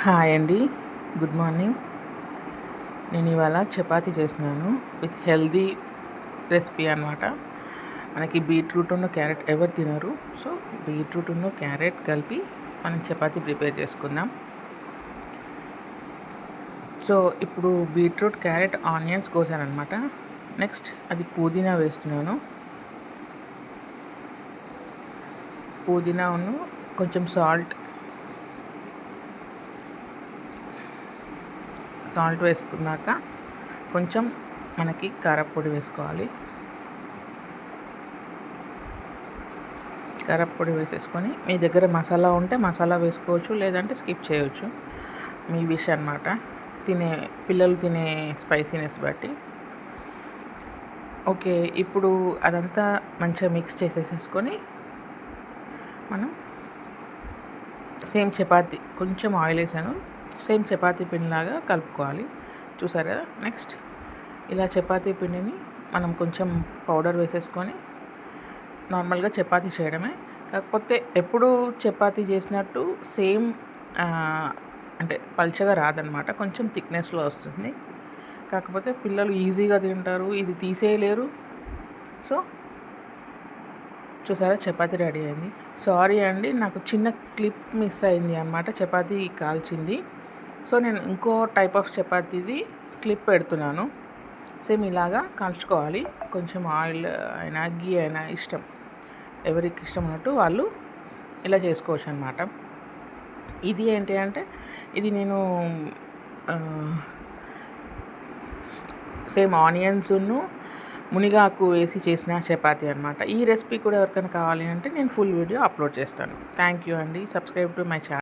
Hi అండి, good morning. నేను ఇవాళ చపాతీ చేస్తున్నాను విత్ హెల్దీ రెసిపీ అనమాట. మనకి బీట్రూట్ ఉన్న క్యారెట్ ఎవరు తినరు. సో బీట్రూట్ ఉన్న క్యారెట్ కలిపి మనం చపాతీ ప్రిపేర్ చేసుకుందాం. సో ఇప్పుడు బీట్రూట్, క్యారెట్, ఆనియన్స్ కోసాను అనమాట. నెక్స్ట్ అది పుదీనా వేస్తున్నాను. పుదీనాను కొంచెం సాల్ట్ వేసుకున్నాక కొంచెం మనకి కారప్పొడి వేసుకోవాలి. కారప్పొడి వేసేసుకొని మీ దగ్గర మసాలా ఉంటే మసాలా వేసుకోవచ్చు, లేదంటే స్కిప్ చేయవచ్చు, మీ విష్ అనమాట. పిల్లలు తినే స్పైసీనెస్ బట్టి. ఓకే, ఇప్పుడు అదంతా మంచిగా మిక్స్ చేసేసుకొని మనం సేమ్ చపాతీ, కొంచెం ఆయిల్ వేసాను, సేమ్ చపాతీ పిండిలాగా కలుపుకోవాలి. చూసారు కదా. నెక్స్ట్ ఇలా చపాతీ పిండిని మనం కొంచెం పౌడర్ వేసేసుకొని నార్మల్గా చపాతీ చేయడమే. కాకపోతే ఎప్పుడు చపాతీ చేసినట్టు సేమ్ అంటే పల్చగా రాదనమాట, కొంచెం థిక్నెస్లో వస్తుంది. కాకపోతే పిల్లలు ఈజీగా తింటారు, ఇది తీసేయలేరు. సో చూసారా, చపాతీ రెడీ అయింది. సారీ అండి, నాకు చిన్న క్లిప్ మిస్ అయింది అనమాట, చపాతీ కాల్చింది. సో నేను ఇంకో టైప్ ఆఫ్ చపాతీది క్లిప్ పెడుతున్నాను. సేమ్ ఇలాగా కాల్చుకోవాలి. కొంచెం ఆయిల్ అయినా గీ అయినా ఇష్టం, ఎవరికి ఇష్టం ఉన్నట్టు వాళ్ళు ఇలా చేసుకోవచ్చు అనమాట. ఇది ఏంటి అంటే, ఇది నేను సేమ్ ఆనియన్స్ను మునిగాకు వేసి చేసిన చపాతీ అనమాట. ఈ రెసిపీ కూడా ఎవరికైనా కావాలి అంటే నేను ఫుల్ వీడియో అప్లోడ్ చేస్తాను. థ్యాంక్ యూ అండి. Subscribe to my channel.